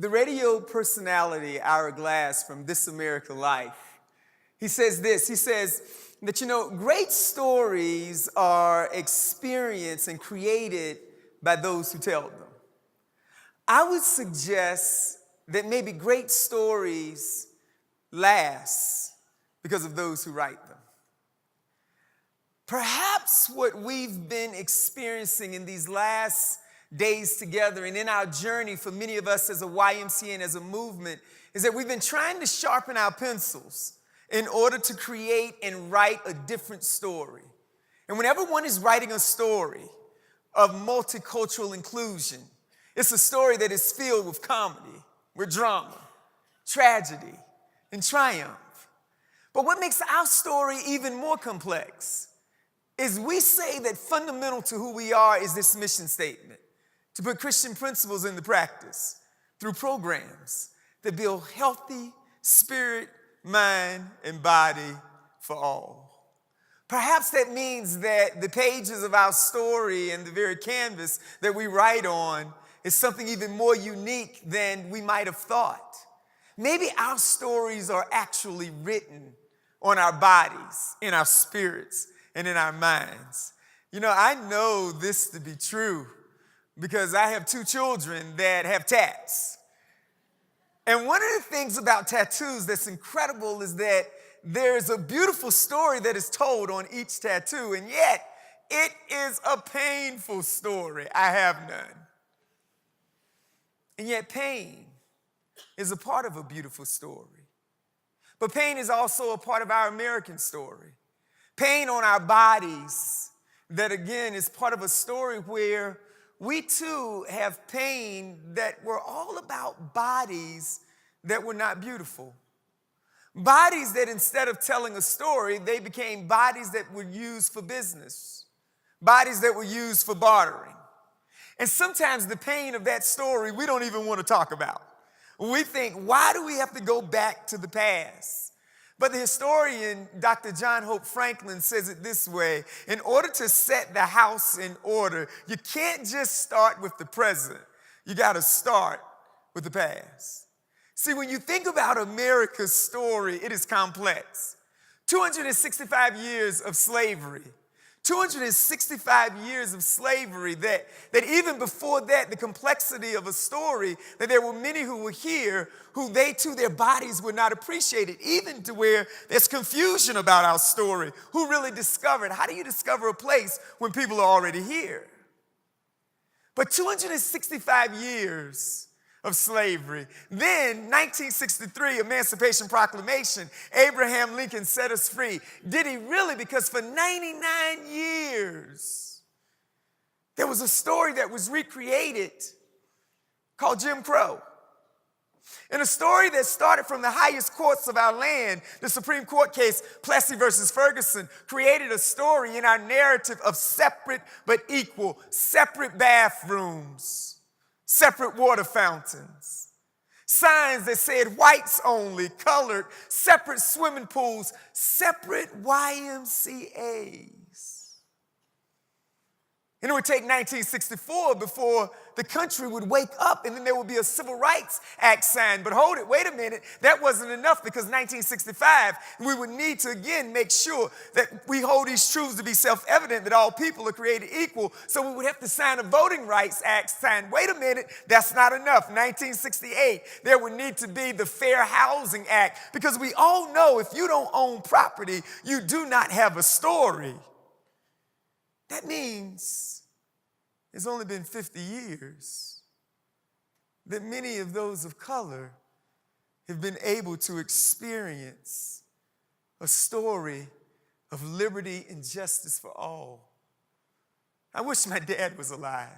the radio personality Hourglass from This America Life, he says this. He says that, great stories are experienced and created by those who tell them. I would suggest that maybe great stories last because of those who write them. Perhaps what we've been experiencing in these last days together and in our journey for many of us as a YMCA and as a movement is that we've been trying to sharpen our pencils in order to create and write a different story. And whenever one is writing a story of multicultural inclusion, it's a story that is filled with comedy, with drama, tragedy, and triumph. But what makes our story even more complex is we say that fundamental to who we are is this mission statement, to put Christian principles into practice through programs that build healthy spirit, mind, and body for all. Perhaps that means that the pages of our story and the very canvas that we write on is something even more unique than we might have thought. Maybe our stories are actually written on our bodies, in our spirits, and in our minds. I know this to be true because I have 2 children that have tats. And one of the things about tattoos that's incredible is that there's a beautiful story that is told on each tattoo, and yet it is a painful story. I have none. And yet pain is a part of a beautiful story. But pain is also a part of our American story. Pain on our bodies, that again is part of a story where we too have pain that were all about bodies that were not beautiful. Bodies that instead of telling a story, they became bodies that were used for business. Bodies that were used for bartering. And sometimes the pain of that story we don't even want to talk about. We think, why do we have to go back to the past? But the historian, Dr. John Hope Franklin, says it this way: in order to set the house in order, you can't just start with the present. You got to start with the past. See, when you think about America's story, it is complex. 265 years of slavery. 265 years of slavery that even before that, the complexity of a story, that there were many who were here who they too, their bodies were not appreciated, even to where there's confusion about our story. Who really discovered? How do you discover a place when people are already here? But 265 years of slavery. Then 1963, Emancipation Proclamation, Abraham Lincoln set us free. Did he really? Because for 99 years, there was a story that was recreated called Jim Crow. And a story that started from the highest courts of our land, the Supreme Court case, Plessy versus Ferguson, created a story in our narrative of separate but equal, separate bathrooms, separate water fountains, signs that said whites only, colored, separate swimming pools, separate YMCAs. And it would take 1964 before the country would wake up and then there would be a Civil Rights Act signed. But hold it, wait a minute, that wasn't enough because 1965, we would need to again make sure that we hold these truths to be self-evident that all people are created equal. So we would have to sign a Voting Rights Act signed. Wait a minute, that's not enough. 1968, there would need to be the Fair Housing Act because we all know if you don't own property, you do not have a story. That means it's only been 50 years that many of those of color have been able to experience a story of liberty and justice for all. I wish my dad was alive.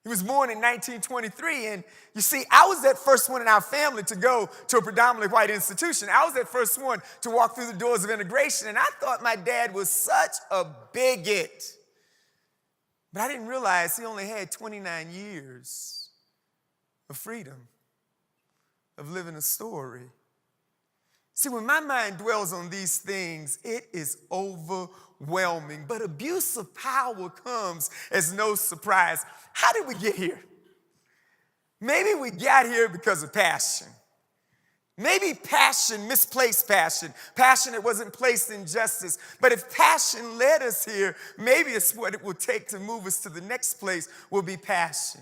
He was born in 1923, and you see, I was that first one in our family to go to a predominantly white institution. I was that first one to walk through the doors of integration, and I thought my dad was such a bigot. But I didn't realize he only had 29 years of freedom, of living a story. See, when my mind dwells on these things, it is overwhelming. But abuse of power comes as no surprise. How did we get here? Maybe we got here because of passion. Maybe passion, misplaced passion, passion that wasn't placed in justice. But if passion led us here, maybe it's what it will take to move us to the next place will be passion.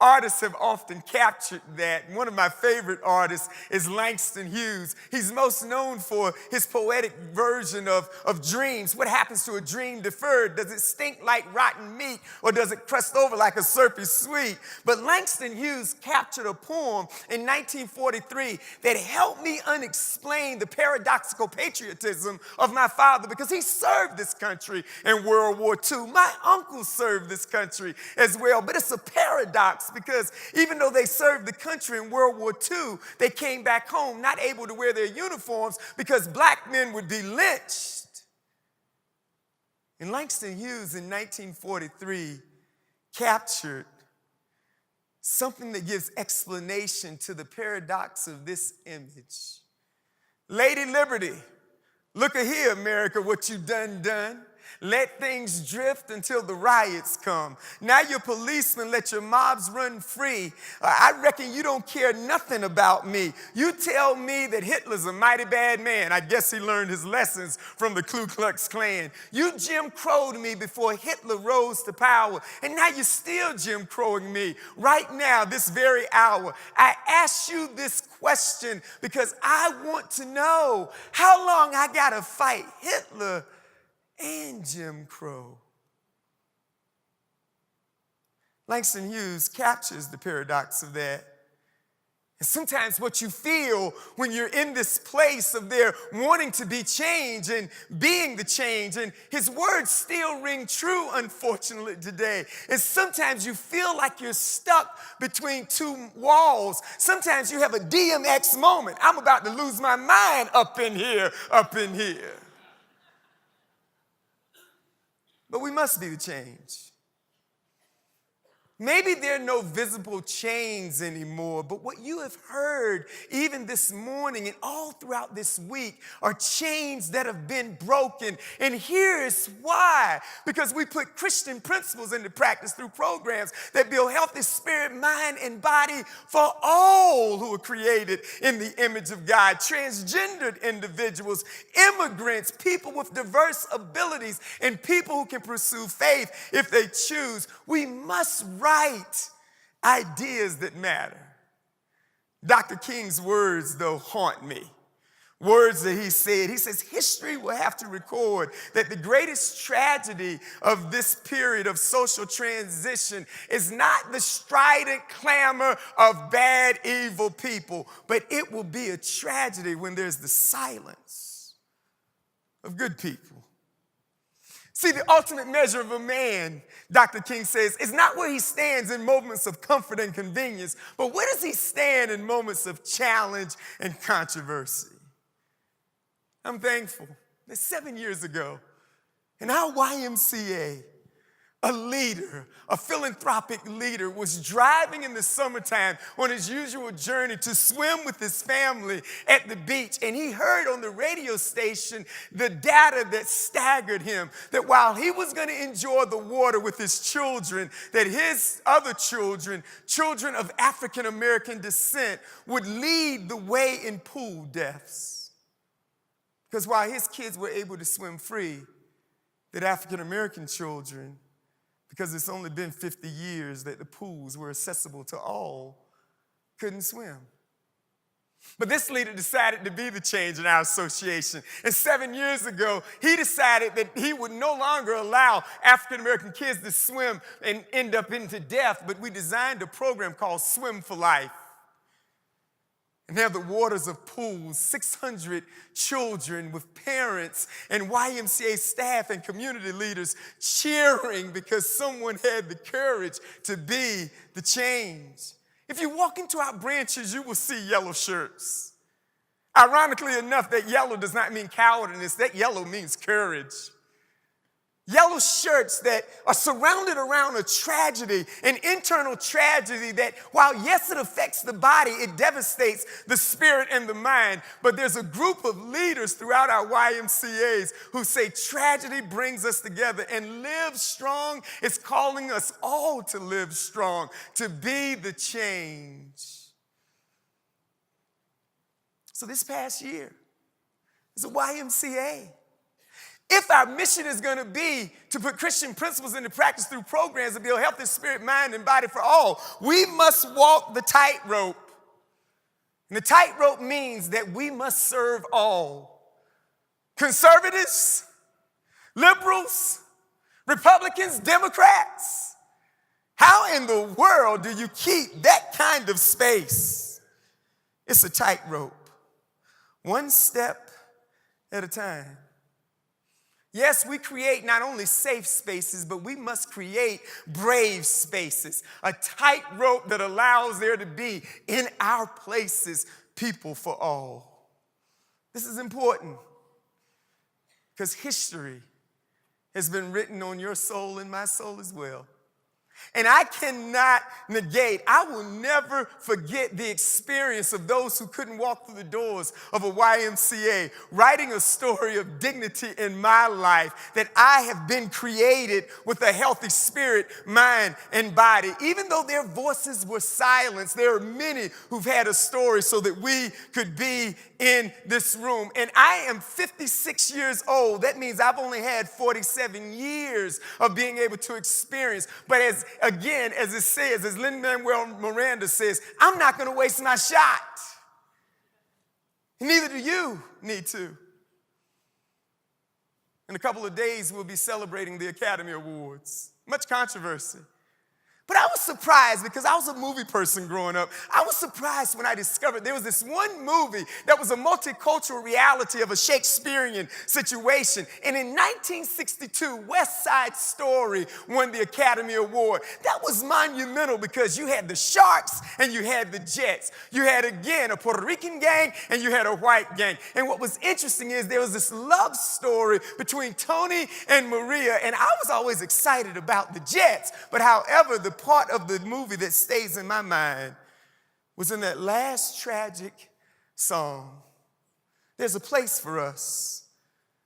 Artists have often captured that. One of my favorite artists is Langston Hughes. He's most known for his poetic version of dreams. What happens to a dream deferred? Does it stink like rotten meat or does it crust over like a syrupy sweet? But Langston Hughes captured a poem in 1943 that helped me unexplain the paradoxical patriotism of my father because he served this country in World War II. My uncle served this country as well, but it's a paradox. Because even though they served the country in World War II, they came back home not able to wear their uniforms because black men would be lynched. And Langston Hughes in 1943 captured something that gives explanation to the paradox of this image. Lady Liberty, look here, America, what you done. Let things drift until the riots come. Now your policemen let your mobs run free. I reckon you don't care nothing about me. You tell me that Hitler's a mighty bad man. I guess he learned his lessons from the Ku Klux Klan. You Jim Crowed me before Hitler rose to power. And now you're still Jim Crowing me right now, this very hour. I ask you this question because I want to know how long I gotta fight Hitler and Jim Crow. Langston Hughes captures the paradox of that. And sometimes what you feel when you're in this place of there wanting to be changed and being the change, and his words still ring true, unfortunately, today. And sometimes you feel like you're stuck between two walls. Sometimes you have a DMX moment. I'm about to lose my mind up in here. But we must be the change. Maybe there are no visible chains anymore, but what you have heard even this morning and all throughout this week are chains that have been broken. And here's why. Because we put Christian principles into practice through programs that build healthy spirit, mind, and body for all who are created in the image of God. Transgendered individuals, immigrants, people with diverse abilities, and people who can pursue faith if they choose. We must write ideas that matter. Dr. King's words, though, haunt me. Words that he said. He says, history will have to record that the greatest tragedy of this period of social transition is not the strident clamor of bad, evil people, but it will be a tragedy when there's the silence of good people. See, the ultimate measure of a man, Dr. King says, is not where he stands in moments of comfort and convenience, but where does he stand in moments of challenge and controversy? I'm thankful that 7 years ago, in our YMCA, a leader, a philanthropic leader, was driving in the summertime on his usual journey to swim with his family at the beach. And he heard on the radio station the data that staggered him, that while he was going to enjoy the water with his children, that his other children, children of African American descent, would lead the way in pool deaths. Because while his kids were able to swim free, that African American children, because it's only been 50 years that the pools were accessible to all, couldn't swim. But this leader decided to be the change in our association. And 7 years ago, he decided that he would no longer allow African-American kids to swim and end up into death, but we designed a program called Swim for Life. And have the waters of pools, 600 children with parents and YMCA staff and community leaders cheering because someone had the courage to be the change. If you walk into our branches, you will see yellow shirts. Ironically enough, that yellow does not mean cowardice. That yellow means courage. Yellow shirts that are surrounded around a tragedy, an internal tragedy that, while yes, it affects the body, it devastates the spirit and the mind. But there's a group of leaders throughout our YMCAs who say tragedy brings us together, and Live Strong is calling us all to live strong, to be the change. So this past year, as a YMCA, if our mission is going to be to put Christian principles into practice through programs to build healthy spirit, mind, and body for all, we must walk the tightrope. And the tightrope means that we must serve all. Conservatives, liberals, Republicans, Democrats. How in the world do you keep that kind of space? It's a tightrope. One step at a time. Yes, we create not only safe spaces, but we must create brave spaces, a tightrope that allows there to be in our places people for all. This is important because history has been written on your soul and my soul as well. And I cannot negate, I will never forget the experience of those who couldn't walk through the doors of a YMCA, writing a story of dignity in my life, that I have been created with a healthy spirit, mind, and body. Even though their voices were silenced, there are many who've had a story so that we could be in this room. And I am 56 years old. That means I've only had 47 years of being able to experience. But as it says, as Lin-Manuel Miranda says, I'm not going to waste my shot. Neither do you need to. In a couple of days, we'll be celebrating the Academy Awards. Much controversy. But I was surprised because I was a movie person growing up. I was surprised when I discovered there was this one movie that was a multicultural reality of a Shakespearean situation. And in 1962, West Side Story won the Academy Award. That was monumental because you had the Sharks and you had the Jets. You had, again, a Puerto Rican gang and you had a white gang. And what was interesting is there was this love story between Tony and Maria, and I was always excited about the Jets. But however, the part of the movie that stays in my mind was in that last tragic song. There's a place for us.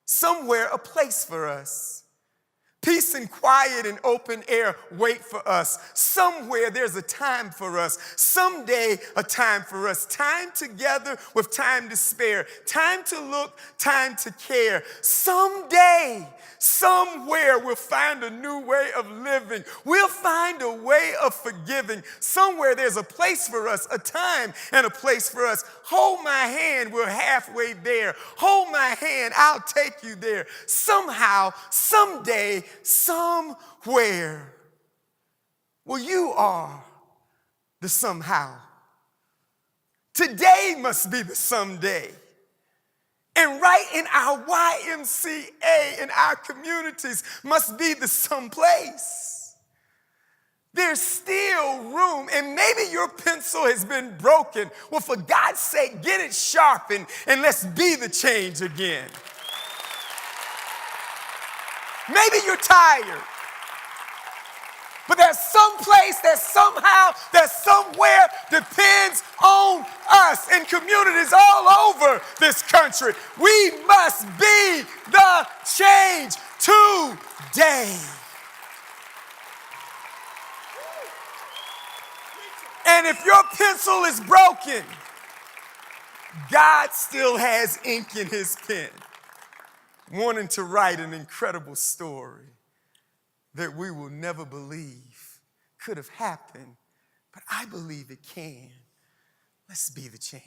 Somewhere a place for us. Peace and quiet and open air wait for us. Somewhere there's a time for us. Someday a time for us. Time together with time to spare. Time to look, time to care. Someday, somewhere we'll find a new way of living. We'll find a way of forgiving. Somewhere there's a place for us, a time and a place for us. Hold my hand, we're halfway there. Hold my hand, I'll take you there. Somehow, someday, somewhere. Well, you are the somehow. Today must be the someday. And right in our YMCA, in our communities, must be the someplace. There's still room, and maybe your pencil has been broken. Well, for God's sake, get it sharpened, and let's be the change again. Maybe you're tired, but there's some place, there's somehow, there's somewhere depends on us in communities all over this country. We must be the change today. And if your pencil is broken, God still has ink in his pen, wanting to write an incredible story that we will never believe could have happened, but I believe it can. Let's be the change.